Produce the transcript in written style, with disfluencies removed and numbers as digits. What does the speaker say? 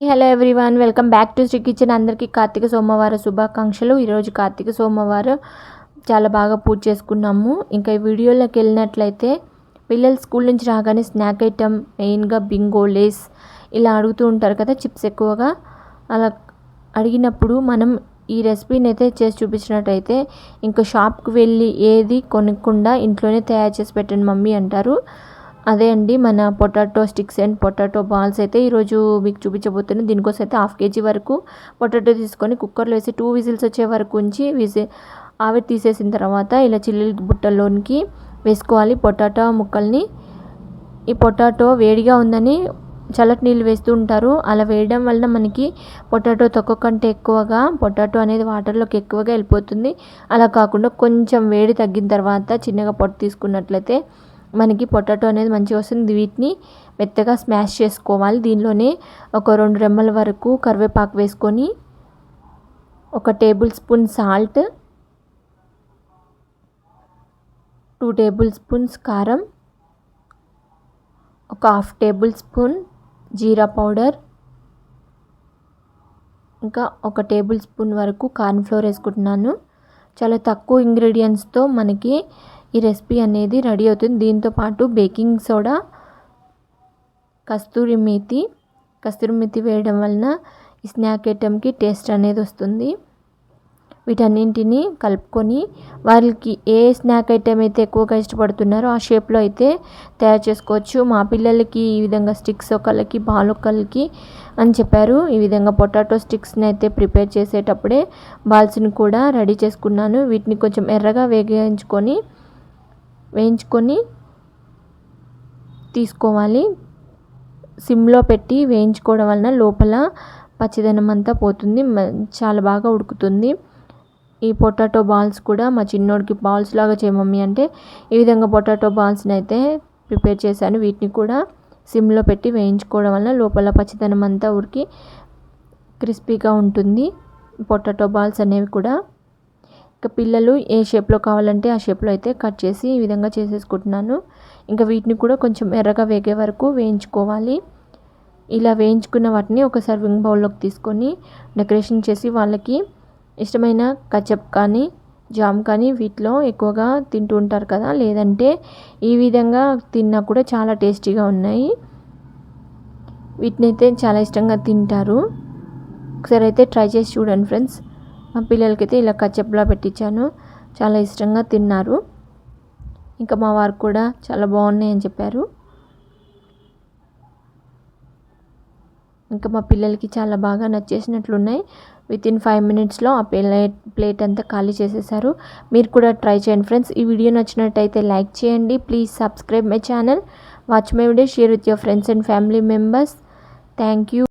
Hello everyone, welcome back to Sri kitchen. అందరికీ కార్తీక సోమవార శుభాకాంక్షలు. ఈరోజు కార్తీక సోమవారం చాలా బాగా పూజ చేసుకున్నాము. ఇంకా ఈ వీడియోలోకి వెళ్ళినట్లయితే పిల్లలు స్కూల్ నుంచి రాగానే స్నాక్ ఐటమ్ మెయిన్గా బింగో, లేస్ ఇలా అడుగుతూ ఉంటారు కదా, చిప్స్ ఎక్కువగా. అలా అడిగినప్పుడు మనం ఈ రెసిపీని అయితే చేసి చూపించినట్టయితే ఇంకా షాప్కి వెళ్ళి ఏది కొనకుండా ఇంట్లోనే తయారు చేసి పెట్టండి మమ్మీ అంటారు. అదే అండి మన potato sticks and potato balls అయితే ఈరోజు మీకు చూపించబోతున్నాను. దీనికోసం అయితే 1/2 kg వరకు పొటాటో తీసుకొని కుక్కర్లో వేసి 2 విజిల్స్ వచ్చే వరకు ఉంచి ఆవిరి తీసేసిన తర్వాత ఇలా చిల్లుల బుట్టల్లోనికి వేసుకోవాలి పొటాటో ముక్కల్ని. ఈ పొటాటో వేడిగా ఉందని చల్లటి నీళ్ళు వేస్తూ ఉంటారు. అలా వేయడం వల్ల మనకి పొటాటో తొక్క కంటే ఎక్కువగా పొటాటో అనేది వాటర్లోకి ఎక్కువగా వెళ్ళిపోతుంది. అలా కాకుండా కొంచెం వేడి తగ్గిన తర్వాత చిన్నగా పొట్టు తీసుకున్నట్లయితే మనకి పొటాటో అనేది మంచిగా వస్తుంది. వీటిని మెత్తగా స్మాష్ చేసుకోవాలి. దీనిలోనే ఒక 2 రెమ్మల వరకు కరివేపాకు వేసుకొని, 1 table spoon salt, 2 table spoons కారం, ఒక 1/2 టేబుల్ స్పూన్ జీరా పౌడర్, ఇంకా 1 టేబుల్ స్పూన్ వరకు కార్న్ ఫ్లోర్ వేసుకుంటున్నాను. చాలా తక్కువ ఇంగ్రీడియంట్స్తో మనకి ఈ రెసిపీ అనేది రెడీ అవుతుంది. దీంతో పాటు బేకింగ్ సోడా, కస్తూరి మేతి వేయడం వలన ఈ స్నాక్ ఐటెంకి టేస్ట్ అనేది వస్తుంది. వీటన్నింటినీ కలుపుకొని వాళ్ళకి ఏ స్నాక్ ఐటెం అయితే ఎక్కువగా ఇష్టపడుతున్నారో ఆ షేప్లో అయితే తయారు చేసుకోవచ్చు. మా పిల్లలకి ఈ విధంగా స్టిక్స్ ఒకళ్ళకి, బాల్ ఒకళ్ళకి అని చెప్పారు. ఈ విధంగా పొటాటో స్టిక్స్ని అయితే ప్రిపేర్ చేసేటప్పుడే బాల్స్ని కూడా రెడీ చేసుకున్నాను. వీటిని కొంచెం ఎర్రగా వేయించుకొని తీసుకోవాలి. సిమ్లో పెట్టి వేయించుకోవడం వలన లోపల పచ్చిదనం అంతా పోతుంది, చాలా బాగా ఉడుకుతుంది. ఈ పొటాటో బాల్స్ కూడా మా చిన్నోడికి బాల్స్ లాగా చేయమమ్మీ అంటే ఈ విధంగా పొటాటో బాల్స్ని అయితే ప్రిపేర్ చేశాను. వీటిని కూడా సిమ్లో పెట్టి వేయించుకోవడం వల్ల లోపల పచ్చిదనం అంతా ఉడికి క్రిస్పీగా ఉంటుంది పొటాటో బాల్స్ అనేవి కూడా. ఇంకా పిల్లలు ఏ షేప్లో కావాలంటే ఆ షేప్లో అయితే కట్ చేసి ఈ విధంగా చేసేసుకుంటున్నాను. ఇంకా వీటిని కూడా కొంచెం ఎర్రగా వేగే వరకు వేయించుకోవాలి. ఇలా వేయించుకున్న వాటిని ఒక సర్వింగ్ బౌల్లోకి తీసుకొని డెకరేషన్ చేసి వాళ్ళకి ఇష్టమైన కచప్ కానీ జామ్ కానీ వీటిలో ఎక్కువగా తింటూ ఉంటారు కదా, లేదంటే ఈ విధంగా తిన్నా కూడా చాలా టేస్టీగా ఉన్నాయి. వీటిని అయితే చాలా ఇష్టంగా తింటారు. ఒకసారి అయితే ట్రై చేసి చూడండి ఫ్రెండ్స్. మా పిల్లలకైతే ఇలా కచప్లా పెట్టించాను, చాలా ఇష్టంగా తిన్నారు. ఇంకా మా వారు కూడా చాలా బాగున్నాయి అని చెప్పారు. ఇంకా మా పిల్లలకి చాలా బాగా నచ్చేసినట్లున్నాయి. వితిన్ 5 minutesలో ఆ ప్లేట్ అంతా ఖాళీ చేసేసారు. మీరు కూడా ట్రై చేయండి ఫ్రెండ్స్. ఈ వీడియో నచ్చినట్టయితే లైక్ చేయండి. Please subscribe my channel, watch my video, share with your friends and family members. Thank you.